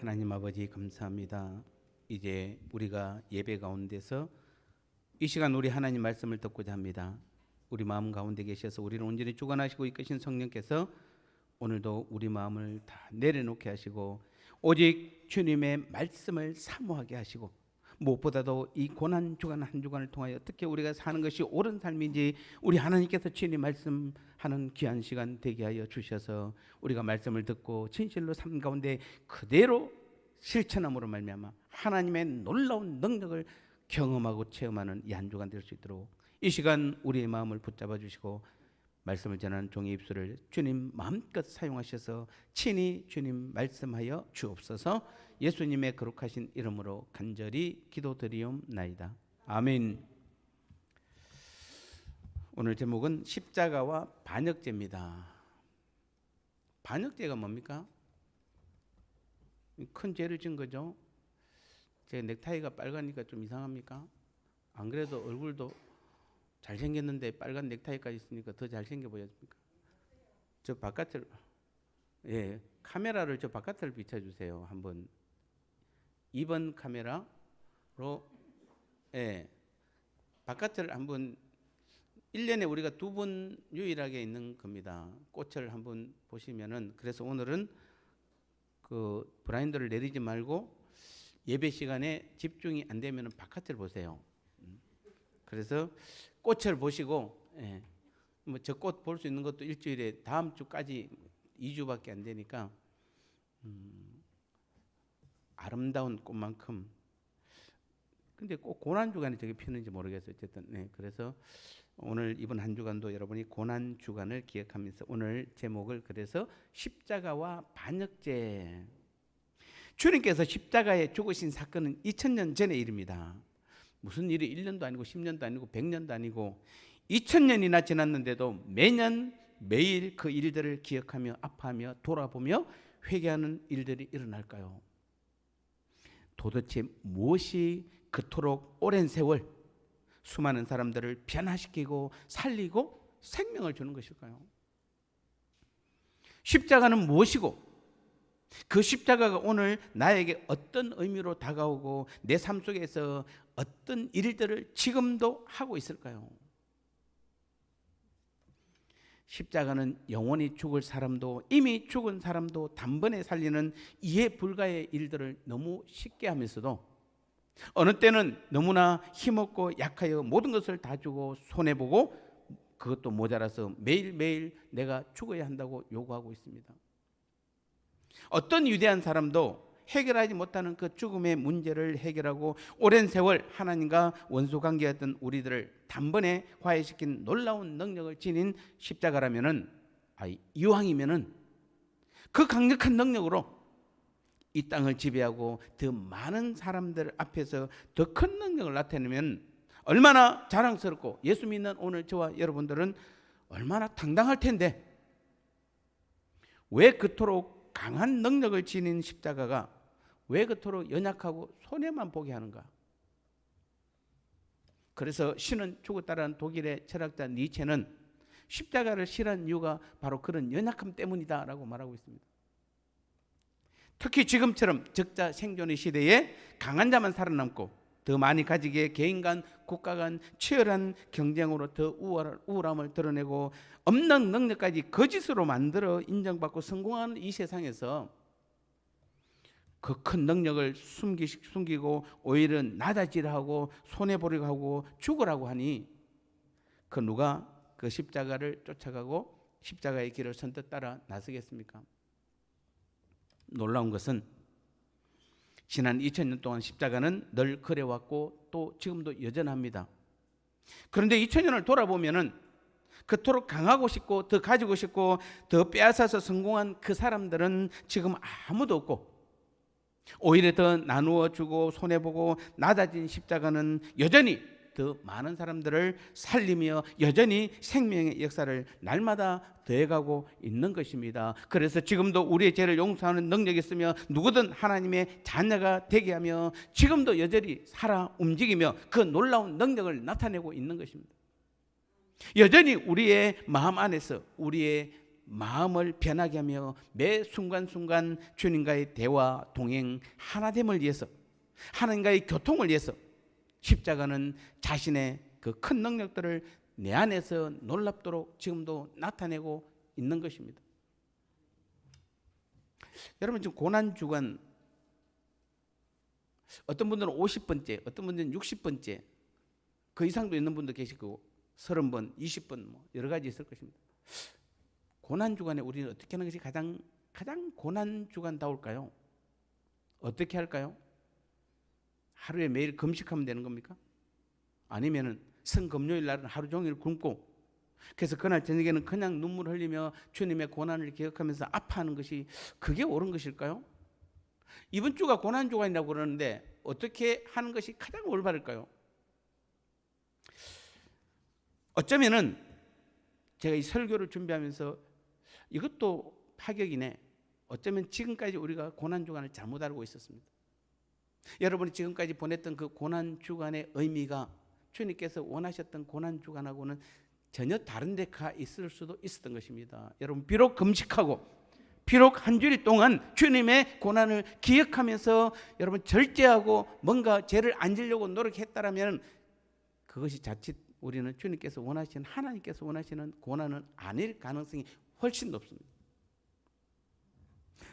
하나님 아버지 감사합니다. 이제 우리가 예배 가운데서 이 시간 우리 하나님 말씀을 듣고자 합니다. 우리 마음 가운데 계셔서 우리를 온전히 주관하시고 이끄신 성령께서 오늘도 우리 마음을 다 내려놓게 하시고 오직 주님의 말씀을 사모하게 하시고 무엇보다도 이 고난 주간 한 주간을 통하여 어떻게 우리가 사는 것이 옳은 삶인지 우리 하나님께서 친히 말씀하는 귀한 시간 되게 하여 주셔서 우리가 말씀을 듣고 진실로 삶 가운데 그대로 실천함으로 말미암아 하나님의 놀라운 능력을 경험하고 체험하는 이 한 주간 될 수 있도록 이 시간 우리의 마음을 붙잡아 주시고 말씀을 전하는 종의 입술을 주님 마음껏 사용하셔서 친히 주님 말씀하여 주옵소서. 예수님의 거룩하신 이름으로 간절히 기도드리옵나이다. 아멘. 오늘 제목은 십자가와 반역죄입니다. 반역죄가 뭡니까? 큰 죄를 진 거죠. 제 넥타이가 빨가니까 좀 이상합니까? 안 그래도 얼굴도 잘생겼는데 빨간 넥타이까지 있으니까 더 잘생겨 보였습니까? 저 바깥을, 카메라를 저 바깥을 비춰주세요. 한번 2번 카메라로, 바깥을 한번 1년에 우리가 2번 유일하게 있는 겁니다. 꽃을 한번 보시면은, 그래서 오늘은 그 브라인드를 내리지 말고 예배 시간에 집중이 안 되면은 바깥을 보세요. 그래서 꽃을 보시고, 뭐 저 꽃 볼 수 있는 것도 일주일에 다음 주까지 2주밖에 안 되니까 아름다운 꽃만큼. 근데 꼭 고난 주간에 저게 피는지 모르겠어요. 어쨌든 그래서 오늘 이번 한 주간도 여러분이 고난 주간을 기억하면서 오늘 제목을 그래서 십자가와 반역죄. 주님께서 십자가에 죽으신 사건은 2000년 전의 일입니다. 무슨 일이 1년도 아니고 10년도 아니고 100년도 아니고 2000년이나 지났는데도 매년 매일 그 일들을 기억하며 아파하며 돌아보며 회개하는 일들이 일어날까요? 도대체 무엇이 그토록 오랜 세월 수많은 사람들을 변화시키고 살리고 생명을 주는 것일까요? 십자가는 무엇이고 그 십자가가 오늘 나에게 어떤 의미로 다가오고 내 삶 속에서 어떤 일들을 지금도 하고 있을까요? 십자가는 영원히 죽을 사람도 이미 죽은 사람도 단번에 살리는 이해 불가의 일들을 너무 쉽게 하면서도 어느 때는 너무나 힘없고 약하여 모든 것을 다 주고 손해보고 그것도 모자라서 매일매일 내가 죽어야 한다고 요구하고 있습니다. 어떤 위대한 사람도 해결하지 못하는 그 죽음의 문제를 해결하고 오랜 세월 하나님과 원수관계였던 우리들을 단번에 화해시킨 놀라운 능력을 지닌 십자가라면은, 이왕이면은 그 강력한 능력으로 이 땅을 지배하고 더 많은 사람들 앞에서 더 큰 능력을 나타내면 얼마나 자랑스럽고 예수 믿는 오늘 저와 여러분들은 얼마나 당당할 텐데, 왜 그토록 강한 능력을 지닌 십자가가 왜 그토록 연약하고 손해만 보게 하는가? 그래서 신은 죽었다라는 독일의 철학자 니체는 십자가를 싫어하는 이유가 바로 그런 연약함 때문이다라고 말하고 있습니다. 특히 지금처럼 적자 생존의 시대에 강한 자만 살아남고 더 많이 가지기에 개인 간 국가 간 치열한 경쟁으로 더 우월함을 드러내고 없는 능력까지 거짓으로 만들어 인정받고 성공하는 이 세상에서 그 큰 능력을 숨기고 오히려 나다지라고 손해보려고 하고 죽으라고 하니 그 누가 그 십자가를 쫓아가고 십자가의 길을 선뜻 따라 나서겠습니까? 놀라운 것은 지난 2000년 동안 십자가는 늘 그래왔고 또 지금도 여전합니다. 그런데 2000년을 돌아보면은 그토록 강하고 싶고 더 가지고 싶고 더 빼앗아서 성공한 그 사람들은 지금 아무도 없고 오히려 더 나누어 주고 손해보고 낮아진 십자가는 여전히 더 많은 사람들을 살리며 여전히 생명의 역사를 날마다 더해가고 있는 것입니다. 그래서 지금도 우리의 죄를 용서하는 능력이 있으며 누구든 하나님의 자녀가 되게 하며 지금도 여전히 살아 움직이며 그 놀라운 능력을 나타내고 있는 것입니다. 여전히 우리의 마음 안에서 우리의 마음을 변하게 하며 매 순간순간 주님과의 대화, 동행, 하나됨을 위해서, 하나님과의 교통을 위해서 십자가는 자신의 그 큰 능력들을 내 안에서 놀랍도록 지금도 나타내고 있는 것입니다. 여러분, 지금 고난주간, 어떤 분들은 50번째, 어떤 분들은 60번째, 그 이상도 있는 분도 계실 거고 30번, 20번 뭐 여러 가지 있을 것입니다. 고난주간에 우리는 어떻게 하는 것이 가장 고난주간다울까요? 어떻게 할까요? 하루에 매일 금식하면 되는 겁니까? 아니면은 성금요일 날은 하루 종일 굶고, 그래서 그날 저녁에는 그냥 눈물 흘리며 주님의 고난을 기억하면서 아파하는 것이, 그게 옳은 것일까요? 이번 주가 고난주간이라고 그러는데 어떻게 하는 것이 가장 올바를까요? 어쩌면은 제가 이 설교를 준비하면서 이것도 파격이네, 어쩌면 지금까지 우리가 고난주간을 잘못 알고 있었습니다. 여러분이 지금까지 보냈던 그 고난주간의 의미가 주님께서 원하셨던 고난주간하고는 전혀 다른 데 가 있을 수도 있었던 것입니다. 여러분, 비록 금식하고 비록 한 주일 동안 주님의 고난을 기억하면서 여러분 절제하고 뭔가 죄를 안 지려고 노력했다라면 그것이 자칫 우리는 주님께서 원하시는, 하나님께서 원하시는 고난은 아닐 가능성이 훨씬 높습니다.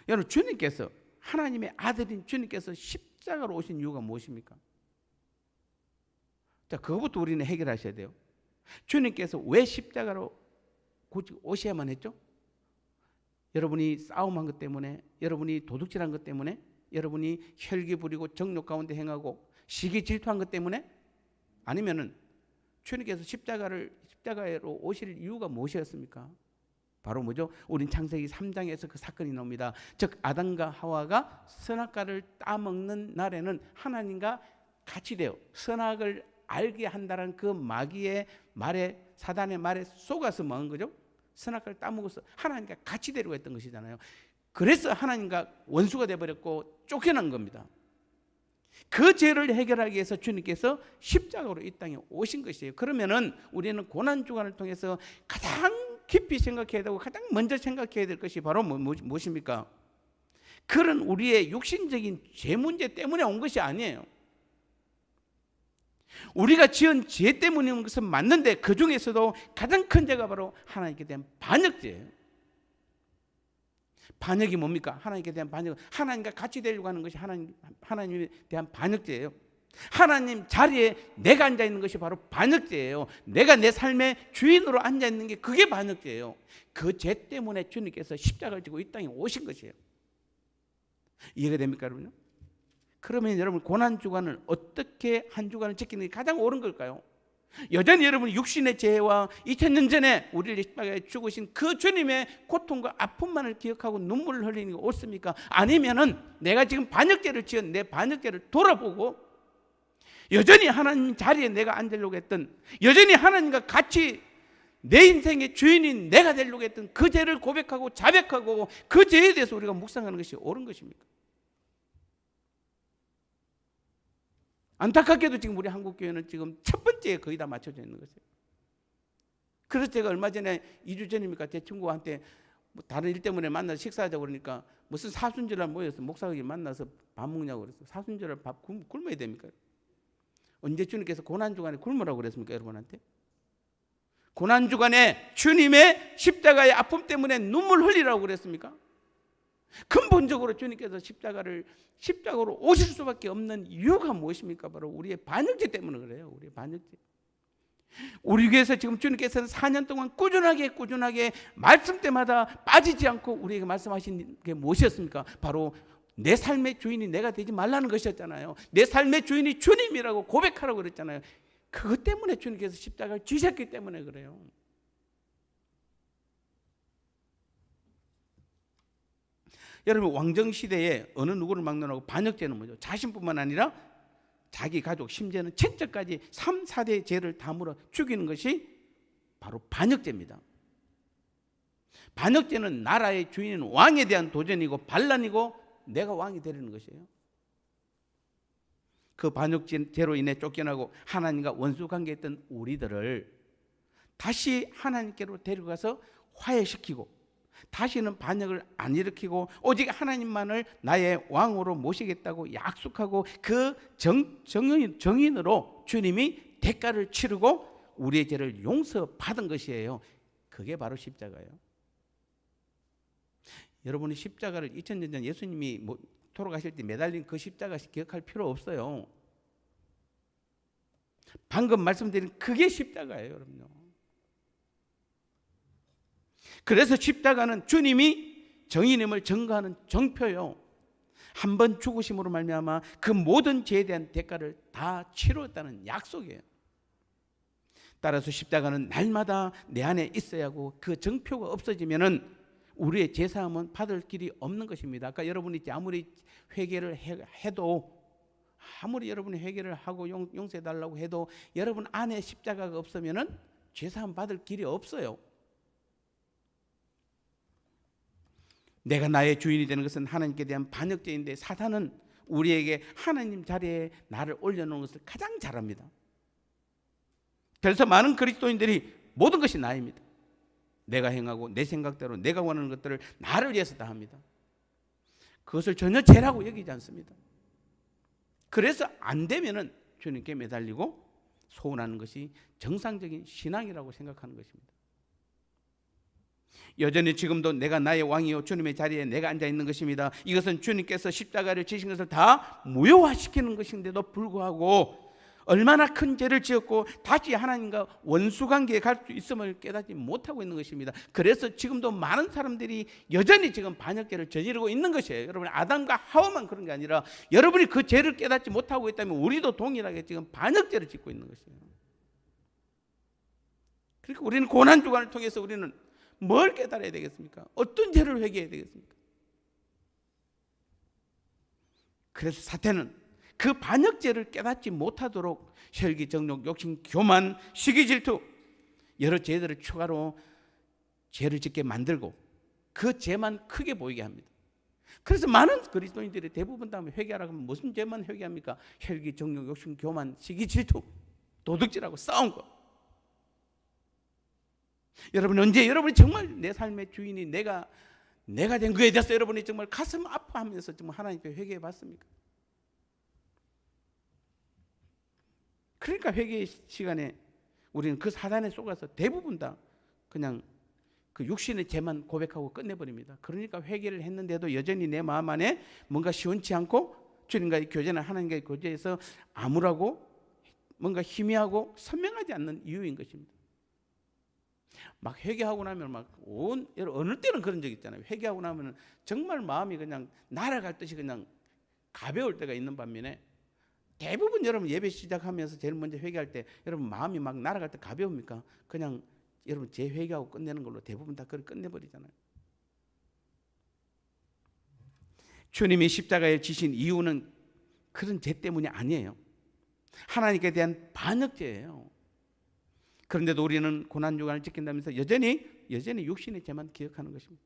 여러분, 주님께서, 하나님의 아들인 주님께서 십자가로 오신 이유가 무엇입니까? 자, 그것부터 우리는 해결하셔야 돼요. 주님께서 왜 십자가로 오셔야만 했죠? 여러분이 싸움한 것 때문에, 여러분이 도둑질한 것 때문에, 여러분이 혈기 부리고 정욕 가운데 행하고 시기 질투한 것 때문에? 아니면은 주님께서 십자가로 오실 이유가 무엇이었습니까? 바로 뭐죠? 우린 창세기 3장에서 그 사건이 나옵니다. 즉 아담과 하와가 선악과를 따먹는 날에는 하나님과 같이 되어 선악을 알게 한다는 그 마귀의 말에, 사단의 말에 속아서 먹은 거죠. 선악과를 따먹어서 하나님과 같이 되려고 했던 것이잖아요. 그래서 하나님과 원수가 되어버렸고 쫓겨난 겁니다. 그 죄를 해결하기 위해서 주님께서 십자가로 이 땅에 오신 것이에요. 그러면은 우리는 고난주간을 통해서 가장 깊이 생각해야 되고 가장 먼저 생각해야 될 것이 바로 무엇입니까? 그런 우리의 육신적인 죄 문제 때문에 온 것이 아니에요. 우리가 지은 죄 때문에 온 것은 맞는데 그 중에서도 가장 큰 죄가 바로 하나님께 대한 반역죄예요. 반역이 뭡니까? 하나님께 대한 반역, 하나님과 같이 되려고 하는 것이 하나님에 대한 반역죄예요. 하나님 자리에 내가 앉아 있는 것이 바로 반역죄예요. 내가 내 삶의 주인으로 앉아 있는 게 그게 반역죄예요. 그 죄 때문에 주님께서 십자가를 지고 이 땅에 오신 것이에요. 이해가 됩니까, 여러분요? 그러면 여러분, 고난주간을 어떻게 한 주간을 지키는 게 가장 옳은 걸까요? 여전히 여러분 육신의 죄와 2000년 전에 우리를 십자가에 죽으신 그 주님의 고통과 아픔만을 기억하고 눈물을 흘리는 게 옳습니까? 아니면은 내가 지금 반역죄를 지은 내 반역죄를 돌아보고 여전히 하나님 자리에 내가 앉으려고 했던, 여전히 하나님과 같이 내 인생의 주인인 내가 되려고 했던 그 죄를 고백하고 자백하고 그 죄에 대해서 우리가 묵상하는 것이 옳은 것입니까? 안타깝게도 지금 우리 한국교회는 지금 첫 번째에 거의 다 맞춰져 있는 것이에요. 그래서 제가 얼마 전에 2주 전입니까? 제 친구한테 뭐 다른 일 때문에 만나서 식사하자고 그러니까 무슨 사순절날 모여서 목사님이 만나서 밥 먹냐고 그랬어요. 사순절날 밥 굶어야 됩니까? 언제 주님께서 고난주간에 굶으라고 그랬습니까, 여러분한테? 고난주간에 주님의 십자가의 아픔 때문에 눈물 흘리라고 그랬습니까? 근본적으로 주님께서 십자가로 오실 수밖에 없는 이유가 무엇입니까? 바로 우리의 반역죄 때문에 그래요. 우리의 반역죄. 우리 교회에서 지금 주님께서는 4년 동안 꾸준하게 말씀 때마다 빠지지 않고 우리에게 말씀하신 게 무엇이었습니까? 바로 내 삶의 주인이 내가 되지 말라는 것이었잖아요. 내 삶의 주인이 주님이라고 고백하라고 그랬잖아요. 그것 때문에 주님께서 십자가를 지셨기 때문에 그래요. 여러분, 왕정시대에 어느 누구를 막론하고 반역죄는 뭐죠? 자신뿐만 아니라 자기 가족, 심지어는 친척까지 3, 4대 죄를 다 물어 죽이는 것이 바로 반역죄입니다. 반역죄는 나라의 주인인 왕에 대한 도전이고 반란이고 내가 왕이 되려는 것이에요. 그 반역죄로 인해 쫓겨나고 하나님과 원수관계했던 우리들을 다시 하나님께로 데려가서 화해시키고 다시는 반역을 안 일으키고 오직 하나님만을 나의 왕으로 모시겠다고 약속하고 그 정인으로 주님이 대가를 치르고 우리의 죄를 용서받은 것이에요. 그게 바로 십자가예요. 여러분이 십자가를 2000년 전 예수님이 돌아가실 때 매달린 그 십자가 기억할 필요 없어요. 방금 말씀드린 그게 십자가예요, 여러분요. 그래서 십자가는 주님이 정인임을 증거하는 정표요. 한 번 죽으심으로 말미암아 그 모든 죄에 대한 대가를 다 치루었다는 약속이에요. 따라서 십자가는 날마다 내 안에 있어야 하고 그 정표가 없어지면은 우리의 제사함은 받을 길이 없는 것입니다. 아까 여러분이 아무리 회개를 해도 아무리 여러분이 회개를 하고 용서해달라고 해도 여러분 안에 십자가가 없으면은 제사함 받을 길이 없어요. 내가 나의 주인이 되는 것은 하나님께 대한 반역죄인데 사탄은 우리에게 하나님 자리에 나를 올려놓은 것을 가장 잘합니다. 그래서 많은 그리스도인들이 모든 것이 나입니다. 내가 행하고 내 생각대로 내가 원하는 것들을 나를 위해서 다 합니다. 그것을 전혀 죄라고 여기지 않습니다. 그래서 안 되면은 주님께 매달리고 소원하는 것이 정상적인 신앙이라고 생각하는 것입니다. 여전히 지금도 내가 나의 왕이요 주님의 자리에 내가 앉아 있는 것입니다. 이것은 주님께서 십자가를 지신 것을 다 무효화시키는 것인데도 불구하고 얼마나 큰 죄를 지었고 다시 하나님과 원수관계에 갈 수 있음을 깨닫지 못하고 있는 것입니다. 그래서 지금도 많은 사람들이 여전히 지금 반역죄를 저지르고 있는 것이에요. 여러분, 아담과 하와만 그런 게 아니라 여러분이 그 죄를 깨닫지 못하고 있다면 우리도 동일하게 지금 반역죄를 짓고 있는 것이에요. 그러니까 우리는 고난주간을 통해서 우리는 뭘 깨달아야 되겠습니까? 어떤 죄를 회개해야 되겠습니까? 그래서 사탄은 그 반역죄를 깨닫지 못하도록 혈기, 정욕, 욕심, 교만, 시기, 질투 여러 죄들을 추가로 죄를 짓게 만들고 그 죄만 크게 보이게 합니다. 그래서 많은 그리스도인들이 대부분 다 회개하라고 하면 무슨 죄만 회개합니까? 혈기, 정욕, 욕심, 교만, 시기, 질투, 도둑질하고 싸운 거. 여러분, 언제 여러분이 정말 내 삶의 주인이 내가 된 거에 대해서 여러분이 정말 가슴 아파하면서 정말 하나님께 회개해 봤습니까? 그러니까 회개 시간에 우리는 그 사단에 속아서 대부분 다 그냥 그 육신의 죄만 고백하고 끝내버립니다. 그러니까 회개를 했는데도 여전히 내 마음 안에 뭔가 시원치 않고 주님과의 교제나 하나님과의 교제에서 암울하고 뭔가 희미하고 선명하지 않는 이유인 것입니다. 막 회개하고 나면 어느 때는 그런 적 있잖아요. 회개하고 나면 정말 마음이 그냥 날아갈 듯이 그냥 가벼울 때가 있는 반면에 대부분 여러분 예배 시작하면서 제일 먼저 회개할 때 여러분 마음이 막 날아갈 때 가벼웁니까? 그냥 여러분 재회개하고 끝내는 걸로 대부분 다 그걸 끝내버리잖아요. 주님이 십자가에 지신 이유는 그런 죄 때문이 아니에요. 하나님께 대한 반역죄예요. 그런데도 우리는 고난주간을 지킨다면서 여전히 육신의 죄만 기억하는 것입니다.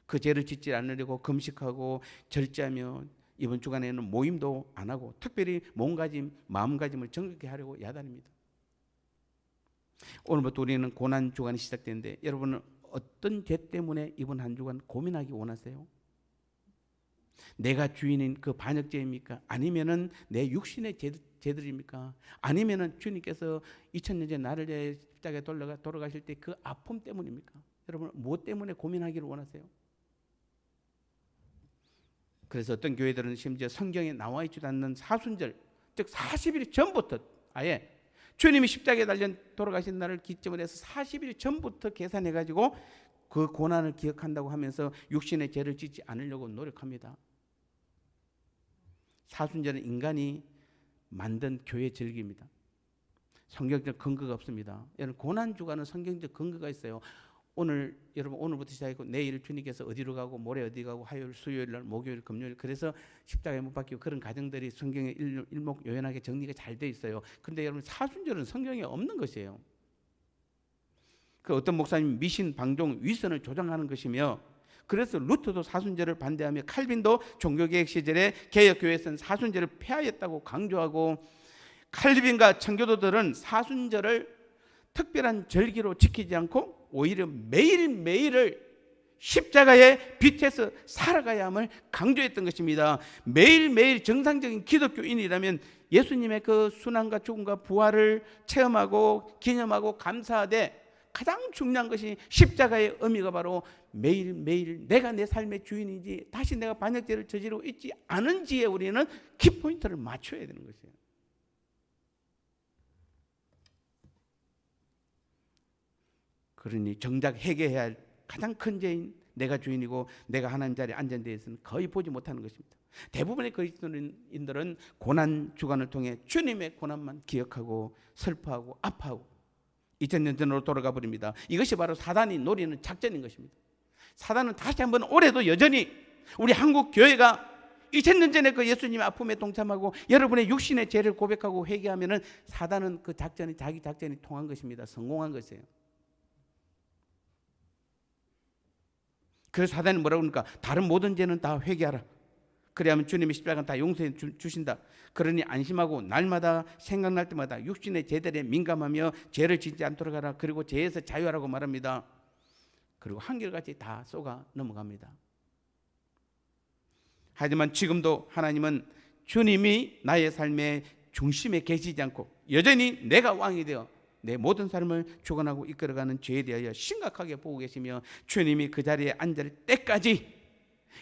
그 죄를 짓지 않으려고 금식하고 절제하며 이번 주간에는 모임도 안 하고 특별히 몸가짐, 마음가짐을 정확히 하려고 야단입니다. 오늘부터 우리는 고난주간이 시작되는데 여러분은 어떤 죄 때문에 이번 한 주간 고민하기 원하세요? 내가 주인인 그 반역죄입니까? 아니면은 내 육신의 죄들입니까? 아니면은 주님께서 2000년 전 나를 위해 십자가에 돌아가실 때 그 아픔 때문입니까? 여러분, 무엇 때문에 고민하기를 원하세요? 그래서 어떤 교회들은 심지어 성경에 나와 있지도 않는 사순절, 즉 40일 전부터 아예 주님이 십자가에 달려 돌아가신 날을 기점으로 해서 40일 전부터 계산해가지고 그 고난을 기억한다고 하면서 육신의 죄를 짓지 않으려고 노력합니다. 사순절은 인간이 만든 교회 절기입니다. 성경적 근거가 없습니다. 여러분, 고난주간은 성경적 근거가 있어요. 오늘부터 시작했고 내일 주님께서 어디로 가고 모레 어디 가고 화요일, 수요일 날, 목요일, 금요일 그래서 십자가에 못 박히고 그런 가정들이 성경에 일목요연하게 정리가 잘 돼 있어요. 그런데 여러분, 사순절은 성경에 없는 것이에요. 그 어떤 목사님 미신, 방종, 위선을 조장하는 것이며 그래서 루터도 사순절을 반대하며 칼빈도 종교개혁 시절에 개혁교회에서는 사순절을 폐하였다고 강조하고 칼빈과 청교도들은 사순절을 특별한 절기로 지키지 않고 오히려 매일매일을 십자가의 빛에서 살아가야 함을 강조했던 것입니다. 매일매일 정상적인 기독교인이라면 예수님의 그 순환과 죽음과 부활을 체험하고 기념하고 감사하되 가장 중요한 것이 십자가의 의미가 바로 매일매일 내가 내 삶의 주인인지 다시 내가 반역죄를 저지르고 있지 않은지에 우리는 키포인트를 맞춰야 되는 것이에요. 그러니 정작 해결해야 할 가장 큰 죄인 내가 주인이고 내가 하나님 자리에 앉은 데에서는 거의 보지 못하는 것입니다. 대부분의 그리스도인들은 고난 주간을 통해 주님의 고난만 기억하고 슬퍼하고 아파하고 2000년 전으로 돌아가 버립니다. 이것이 바로 사단이 노리는 작전인 것입니다. 사단은 다시 한번 올해도 여전히 우리 한국 교회가 2000년 전에 그 예수님의 아픔에 동참하고 여러분의 육신의 죄를 고백하고 회개하면은 사단은 그 작전이 자기 작전이 통한 것입니다. 성공한 것이에요. 그래서 사단이 뭐라고 그러니까 다른 모든 죄는 다 회개하라. 그래야만 주님의 십자가는 다 용서해 주신다. 그러니 안심하고 날마다 생각날 때마다 육신의 죄들에 민감하며 죄를 짓지 않도록 하라. 그리고 죄에서 자유하라고 말합니다. 그리고 한결같이 다 쏘가 넘어갑니다. 하지만 지금도 하나님은 주님이 나의 삶의 중심에 계시지 않고 여전히 내가 왕이 되어 내 모든 삶을 주관하고 이끌어가는 죄에 대하여 심각하게 보고 계시며 주님이 그 자리에 앉을 때까지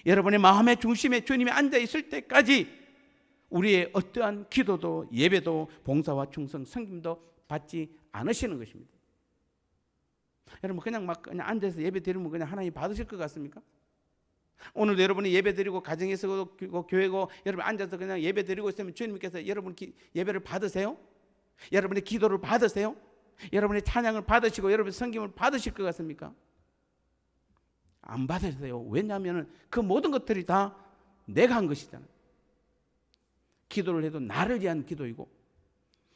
여러분의 마음의 중심에 주님이 앉아 있을 때까지 우리의 어떠한 기도도 예배도 봉사와 충성 섬김도 받지 않으시는 것입니다. 여러분 그냥 앉아서 예배 드리면 그냥 하나님 받으실 것 같습니까? 오늘도 여러분이 예배 드리고 가정에서도 교회고 여러분 앉아서 그냥 예배 드리고 있으면 주님께서 여러분 예배를 받으세요? 여러분의 기도를 받으세요? 여러분의 찬양을 받으시고 여러분의 섬김을 받으실 것 같습니까? 안 받으세요. 왜냐하면 그 모든 것들이 다 내가 한 것이잖아요. 기도를 해도 나를 위한 기도이고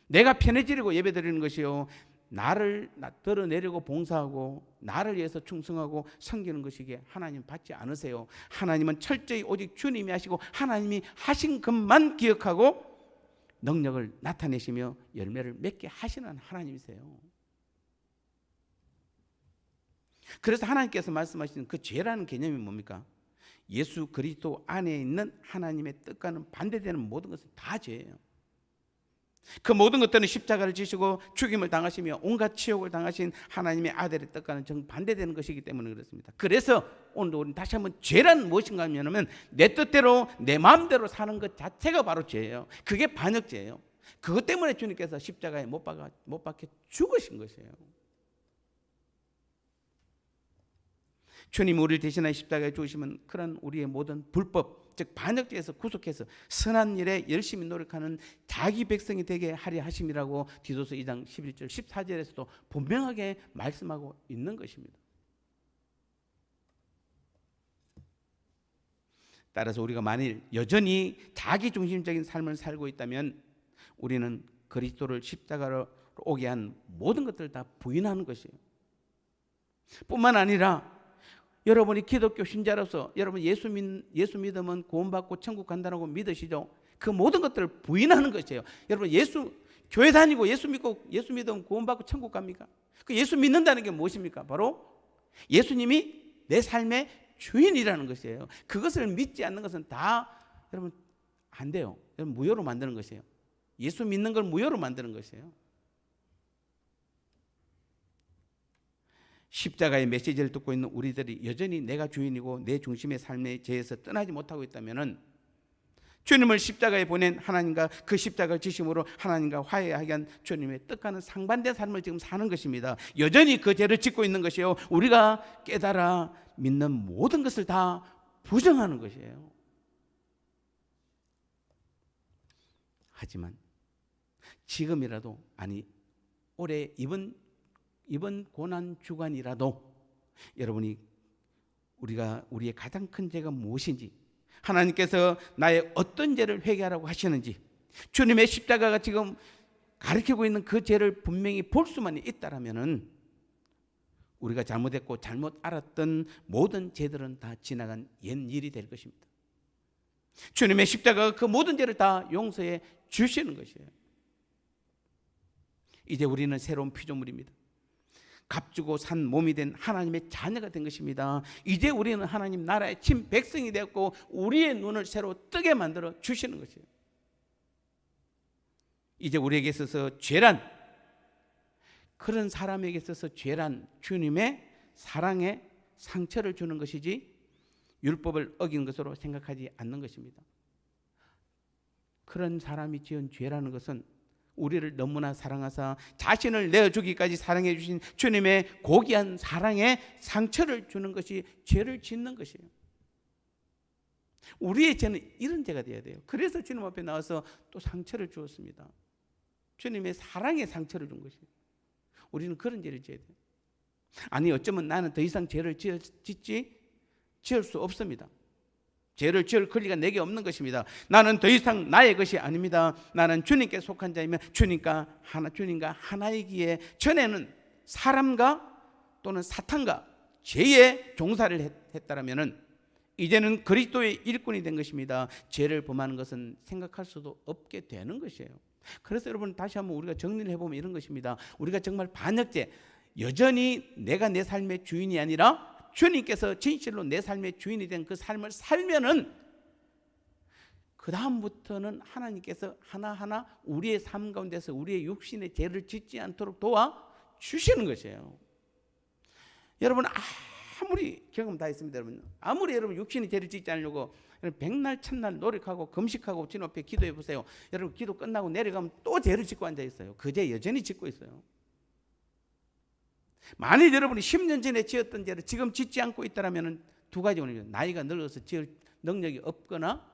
내가 편해지려고 예배드리는 것이요 나를 드러내려고 봉사하고 나를 위해서 충성하고 섬기는 것이기에 하나님 받지 않으세요. 하나님은 철저히 오직 주님이 하시고 하나님이 하신 것만 기억하고 능력을 나타내시며 열매를 맺게 하시는 하나님이세요. 그래서 하나님께서 말씀하시는 그 죄라는 개념이 뭡니까? 예수 그리스도 안에 있는 하나님의 뜻과는 반대되는 모든 것은 다 죄예요. 그 모든 것들은 십자가를 지시고 죽임을 당하시며 온갖 치욕을 당하신 하나님의 아들의 뜻과는 정반대되는 것이기 때문에 그렇습니다. 그래서 오늘 우리는 다시 한번 죄란 무엇인가 하면 내 뜻대로 내 마음대로 사는 것 자체가 바로 죄예요. 그게 반역죄예요. 그것 때문에 주님께서 십자가에 못 박혀 죽으신 것이에요. 주님이 우리를 대신하여 십자가에 죽으시면 그런 우리의 모든 불법 즉 반역죄에서 구속해서 선한 일에 열심히 노력하는 자기 백성이 되게 하려 하심이라고 디도서 2장 11절 14절에서도 분명하게 말씀하고 있는 것입니다. 따라서 우리가 만일 여전히 자기중심적인 삶을 살고 있다면 우리는 그리스도를 십자가로 오게 한 모든 것들을 다 부인하는 것이에요. 뿐만 아니라 여러분이 기독교 신자로서 여러분 예수 믿으면 구원받고 천국 간다고 믿으시죠? 그 모든 것들을 부인하는 것이에요. 여러분 교회 다니고 예수 믿으면 구원받고 천국 갑니까? 그 예수 믿는다는 게 무엇입니까? 바로 예수님이 내 삶의 주인이라는 것이에요. 그것을 믿지 않는 것은 다 여러분 안 돼요. 여러분 무효로 만드는 것이에요. 예수 믿는 걸 무효로 만드는 것이에요. 십자가의 메시지를 듣고 있는 우리들이 여전히 내가 주인이고 내 중심의 삶의 죄에서 떠나지 못하고 있다면 주님을 십자가에 보낸 하나님과 그 십자가를 지심으로 하나님과 화해하게 한 주님의 뜻과는 상반된 삶을 지금 사는 것입니다. 여전히 그 죄를 짓고 있는 것이요 우리가 깨달아 믿는 모든 것을 다 부정하는 것이에요. 하지만 지금이라도 아니 올해 이번 고난 주간이라도 여러분이 우리의 가장 큰 죄가 무엇인지 하나님께서 나의 어떤 죄를 회개하라고 하시는지 주님의 십자가가 지금 가르치고 있는 그 죄를 분명히 볼 수만 있다라면은 우리가 잘못했고 잘못 알았던 모든 죄들은 다 지나간 옛 일이 될 것입니다. 주님의 십자가가 그 모든 죄를 다 용서해 주시는 것이에요. 이제 우리는 새로운 피조물입니다. 값주고 산 몸이 된 하나님의 자녀가 된 것입니다. 이제 우리는 하나님 나라의 친 백성이 되었고 우리의 눈을 새로 뜨게 만들어 주시는 것이에요. 이제 우리에게 있어서 죄란, 그런 사람에게 있어서 죄란 주님의 사랑에 상처를 주는 것이지 율법을 어긴 것으로 생각하지 않는 것입니다. 그런 사람이 지은 죄라는 것은 우리를 너무나 사랑하사 자신을 내어주기까지 사랑해 주신 주님의 고귀한 사랑에 상처를 주는 것이 죄를 짓는 것이에요. 우리의 죄는 이런 죄가 되어야 돼요. 그래서 주님 앞에 나와서 또 상처를 주었습니다. 주님의 사랑에 상처를 준 것이에요. 우리는 그런 죄를 지어야 돼요. 아니 어쩌면 나는 더 이상 죄를 지을 수 없습니다. 죄를 지을 권리가 내게 없는 것입니다. 나는 더 이상 나의 것이 아닙니다. 나는 주님께 속한 자이며 주님과 하나이기에 전에는 사람과 또는 사탄과 죄의 종사를 했다라면은 이제는 그리스도의 일꾼이 된 것입니다. 죄를 범하는 것은 생각할 수도 없게 되는 것이에요. 그래서 여러분 다시 한번 우리가 정리를 해보면 이런 것입니다. 우리가 정말 반역죄, 여전히 내가 내 삶의 주인이 아니라 주님께서 진실로 내 삶의 주인이 된 그 삶을 살면은 그 다음부터는 하나님께서 하나하나 우리의 삶 가운데서 우리의 육신의 죄를 짓지 않도록 도와주시는 것이에요. 여러분 아무리 경험 다 있습니다. 여러분 아무리 여러분 육신의 죄를 짓지 않으려고 백날 천날 노력하고 금식하고 주님 앞에 기도해 보세요. 여러분 기도 끝나고 내려가면 또 죄를 짓고 앉아 있어요. 그 죄 여전히 짓고 있어요. 만일 여러분이 10년 전에 지었던 죄를 지금 짓지 않고 있다면 두 가지 원인이에요. 나이가 늙어서 지을 능력이 없거나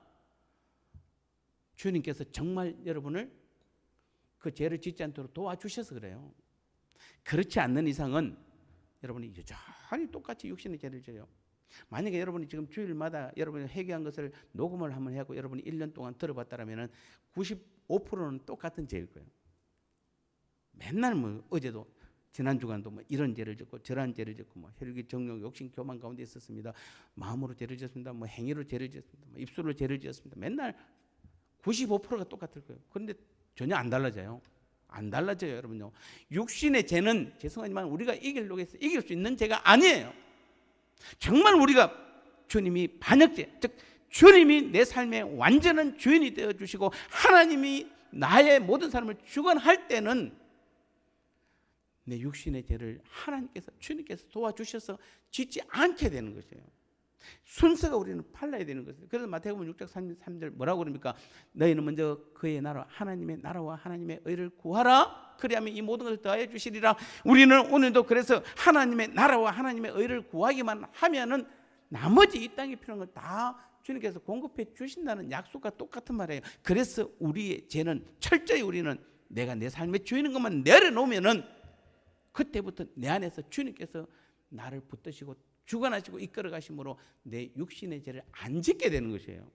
주님께서 정말 여러분을 그 죄를 짓지 않도록 도와주셔서 그래요. 그렇지 않는 이상은 여러분이 여전히 똑같이 육신의 죄를 져요. 만약에 여러분이 지금 주일마다 여러분이 회개한 것을 녹음을 한번 하고 여러분이 1년 동안 들어봤다면 95%는 똑같은 죄일 거예요. 맨날 뭐 어제도 지난 주간도 뭐 이런 죄를 짓고 저런 죄를 짓고 뭐 혈기, 정욕, 욕심, 교만 가운데 있었습니다. 마음으로 죄를 지었습니다. 뭐 행위로 죄를 지었습니다. 뭐 입술로 죄를 지었습니다. 맨날 95%가 똑같을 거예요. 그런데 전혀 안 달라져요. 안 달라져요, 여러분요. 육신의 죄는 죄송하지만 우리가 이기려고 해서 이길 수 있는 죄가 아니에요. 정말 우리가 주님이 반역죄, 즉 주님이 내 삶의 완전한 주인이 되어 주시고 하나님이 나의 모든 삶을 주관할 때는 내 육신의 죄를 하나님께서 주님께서 도와주셔서 짓지 않게 되는 것이에요. 순서가 우리는 빨라야 되는 것이에요. 그래서 마태복음 6장 33절 뭐라고 그럽니까? 너희는 먼저 그의 나라 하나님의 나라와 하나님의 의를 구하라. 그리하면 이 모든 것을 더하여 주시리라. 우리는 오늘도 그래서 하나님의 나라와 하나님의 의를 구하기만 하면은 나머지 이 땅에 필요한 걸 다 주님께서 공급해 주신다는 약속과 똑같은 말이에요. 그래서 우리의 죄는 철저히 우리는 내가 내 삶의 주인인 것만 내려놓으면은 그때부터 내 안에서 주님께서 나를 붙드시고 주관하시고 이끌어 가심으로 내 육신의 죄를 안 짓게 되는 것이에요.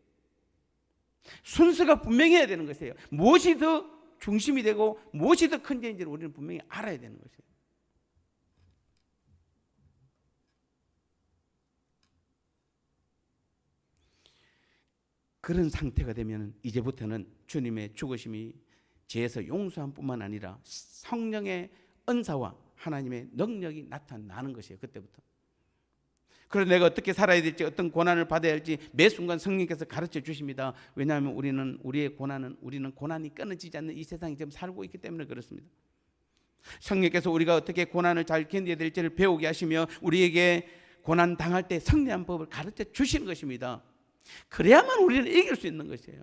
순서가 분명해야 되는 것이에요. 무엇이 더 중심이 되고 무엇이 더 큰 죄인지를 우리는 분명히 알아야 되는 것이에요. 그런 상태가 되면 이제부터는 주님의 죽으심이 죄에서 용서함 뿐만 아니라 성령의 은사와 하나님의 능력이 나타나는 것이에요. 그때부터. 그래서 내가 어떻게 살아야 될지 어떤 고난을 받아야 할지 매 순간 성령께서 가르쳐 주십니다. 왜냐하면 우리는 고난이 끊어지지 않는 이 세상에 지금 살고 있기 때문에 그렇습니다. 성령께서 우리가 어떻게 고난을 잘 견뎌야 될지를 배우게 하시며 우리에게 고난 당할 때 승리한 법을 가르쳐 주시는 것입니다. 그래야만 우리는 이길 수 있는 것이에요.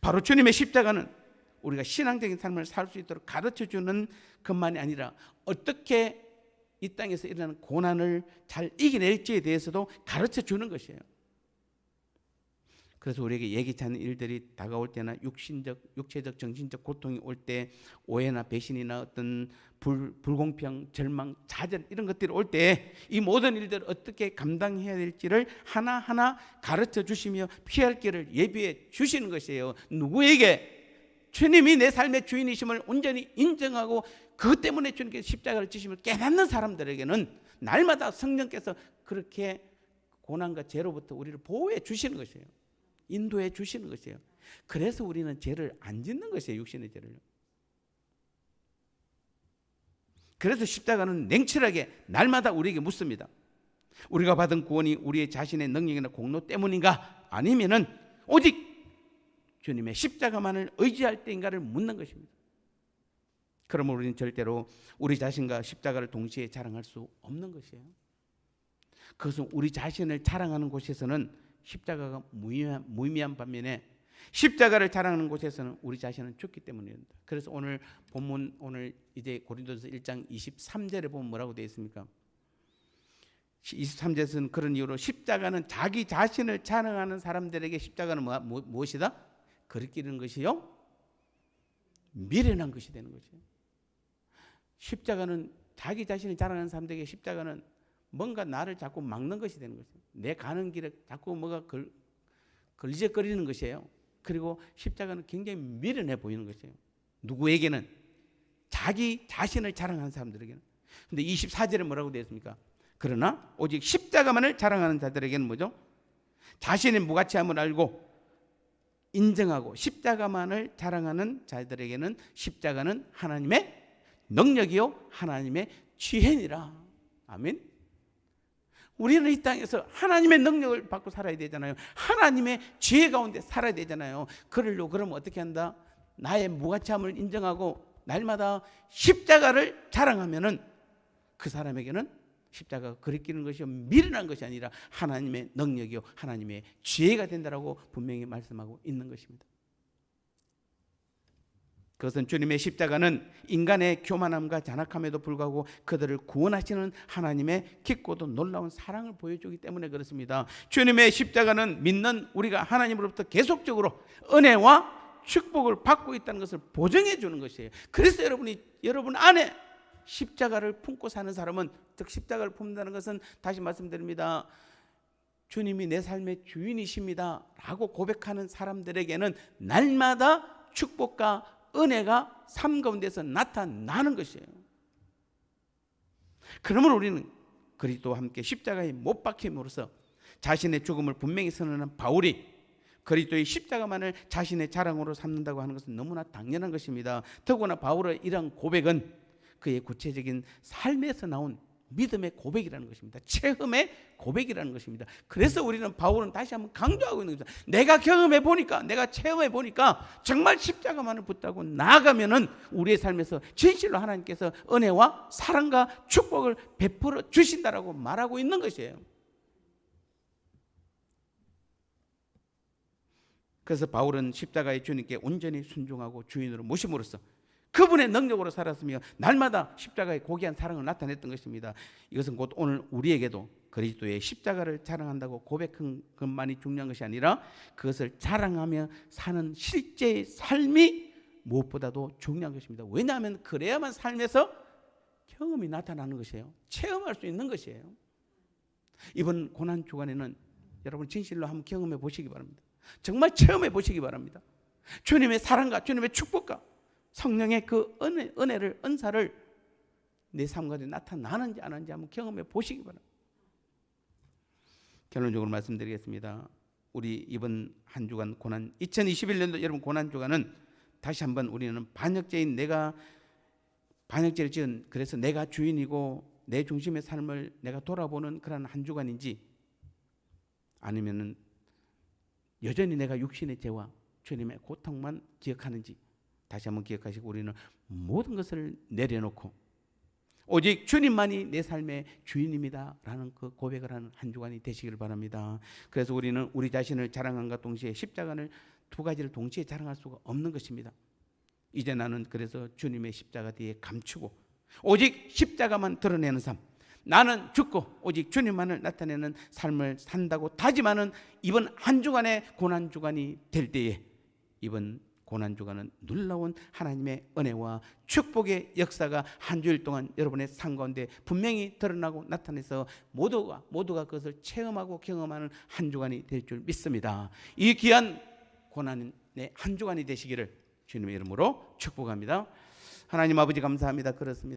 바로 주님의 십자가는 우리가 신앙적인 삶을 살 수 있도록 가르쳐주는 것만이 아니라 어떻게 이 땅에서 일어나는 고난을 잘 이겨낼지에 대해서도 가르쳐주는 것이에요. 그래서 우리에게 예기치 않은 일들이 다가올 때나 육체적, 정신적 고통이 올 때 오해나 배신이나 어떤 불공평, 절망, 좌절 이런 것들이 올 때 이 모든 일들을 어떻게 감당해야 될지를 하나하나 가르쳐 주시며 피할 길을 예비해 주시는 것이에요. 누구에게? 주님이 내 삶의 주인이심을 온전히 인정하고 그것 때문에 주님께서 십자가를 지심을 깨닫는 사람들에게는 날마다 성령께서 그렇게 고난과 죄로부터 우리를 보호해 주시는 것이에요. 인도해 주시는 것이에요. 그래서 우리는 죄를 안 짓는 것이에요. 육신의 죄를. 그래서 십자가는 냉철하게 날마다 우리에게 묻습니다. 우리가 받은 구원이 우리의 자신의 능력이나 공로 때문인가, 아니면은 오직 주님의 십자가만을 의지할 때인가를 묻는 것입니다. 그러면 우리는 절대로 우리 자신과 십자가를 동시에 자랑할 수 없는 것이에요. 그것은 우리 자신을 자랑하는 곳에서는 십자가가 무의미한 반면에 십자가를 자랑하는 곳에서는 우리 자신은 죽기 때문입니다. 그래서 오늘 본문, 오늘 이제 고린도서 1장 23절에 보면 뭐라고 되어 있습니까? 23절에서는 그런 이유로 십자가는 자기 자신을 자랑하는 사람들에게 십자가는 무엇이다? 거리끼는 것이요, 미련한 것이 되는 것이에요. 십자가는 자기 자신을 자랑하는 사람들에게 십자가는 뭔가 나를 자꾸 막는 것이 되는 것이에요. 내 가는 길에 자꾸 뭐가 걸리적거리는 것이에요. 그리고 십자가는 굉장히 미련해 보이는 것이에요. 누구에게는? 자기 자신을 자랑하는 사람들에게는. 근데 24절에 뭐라고 되어 있습니까? 그러나 오직 십자가만을 자랑하는 자들에게는 뭐죠? 자신의 무가치함을 알고 인정하고 십자가만을 자랑하는 자들에게는 십자가는 하나님의 능력이요 하나님의 지혜니라. 아멘. 우리는 이 땅에서 하나님의 능력을 받고 살아야 되잖아요. 하나님의 지혜 가운데 살아야 되잖아요. 그러면 어떻게 한다? 나의 무가치함을 인정하고 날마다 십자가를 자랑하면은 그 사람에게는 십자가가 거리끼는 것이요 미련한 것이 아니라 하나님의 능력이요 하나님의 지혜가 된다라고 분명히 말씀하고 있는 것입니다. 그것은 주님의 십자가는 인간의 교만함과 잔악함에도 불구하고 그들을 구원하시는 하나님의 깊고도 놀라운 사랑을 보여주기 때문에 그렇습니다. 주님의 십자가는 믿는 우리가 하나님으로부터 계속적으로 은혜와 축복을 받고 있다는 것을 보증해 주는 것이에요. 그래서 여러분 안에 십자가를 품고 사는 사람은, 즉 십자가를 품는다는 것은 다시 말씀드립니다. 주님이 내 삶의 주인이십니다 라고 고백하는 사람들에게는 날마다 축복과 은혜가 삶 가운데서 나타나는 것이에요. 그러면 우리는 그리스도와 함께 십자가에 못 박힘으로써 자신의 죽음을 분명히 선언한 바울이 그리스도의 십자가만을 자신의 자랑으로 삼는다고 하는 것은 너무나 당연한 것입니다. 더구나 바울의 이러한 고백은 그의 구체적인 삶에서 나온 믿음의 고백이라는 것입니다. 체험의 고백이라는 것입니다. 그래서 우리는 바울은 다시 한번 강조하고 있는 것입니다. 내가 경험해 보니까, 내가 체험해 보니까 정말 십자가만을 붙잡고 나아가면은 우리의 삶에서 진실로 하나님께서 은혜와 사랑과 축복을 베풀어 주신다라고 말하고 있는 것이에요. 그래서 바울은 십자가의 주님께 온전히 순종하고 주인으로 모심으로써 그분의 능력으로 살았으며 날마다 십자가의 고귀한 사랑을 나타냈던 것입니다. 이것은 곧 오늘 우리에게도 그리스도의 십자가를 자랑한다고 고백한 것만이 중요한 것이 아니라 그것을 자랑하며 사는 실제의 삶이 무엇보다도 중요한 것입니다. 왜냐하면 그래야만 삶에서 경험이 나타나는 것이에요. 체험할 수 있는 것이에요. 이번 고난 주간에는 여러분 진실로 한번 경험해 보시기 바랍니다. 정말 체험해 보시기 바랍니다. 주님의 사랑과 주님의 축복과 성령의 그 은혜를, 은사를 내 삶 가운데 나타나는지 안 하는지 한번 경험해 보시기 바랍니다. 결론적으로 말씀드리겠습니다. 우리 이번 한 주간 고난, 2021년도 여러분 고난 주간은 다시 한번 우리는 반역죄인 반역죄를 지은, 그래서 내가 주인이고 내 중심의 삶을 내가 돌아보는 그런 한 주간인지, 아니면은 여전히 내가 육신의 죄와 주님의 고통만 기억하는지 다시 한번 기억하시고 우리는 모든 것을 내려놓고 오직 주님만이 내 삶의 주인입니다 라는 그 고백을 하는 한 주간이 되시길 바랍니다. 그래서 우리는 우리 자신을 자랑함과 동시에 십자가를 두 가지를 동시에 자랑할 수가 없는 것입니다. 이제 나는 그래서 주님의 십자가 뒤에 감추고 오직 십자가만 드러내는 삶, 나는 죽고 오직 주님만을 나타내는 삶을 산다고 다짐하는 이번 한 주간의 고난 주간이 될 때에 이번 고난 주간은 놀라운 하나님의 은혜와 축복의 역사가 한 주일 동안 여러분의 삶 가운데 분명히 드러나고 나타내서 모두가 그것을 체험하고 경험하는 한 주간이 될 줄 믿습니다. 이 귀한 고난의 한 주간이 되시기를 주님의 이름으로 축복합니다. 하나님 아버지 감사합니다. 그렇습니다.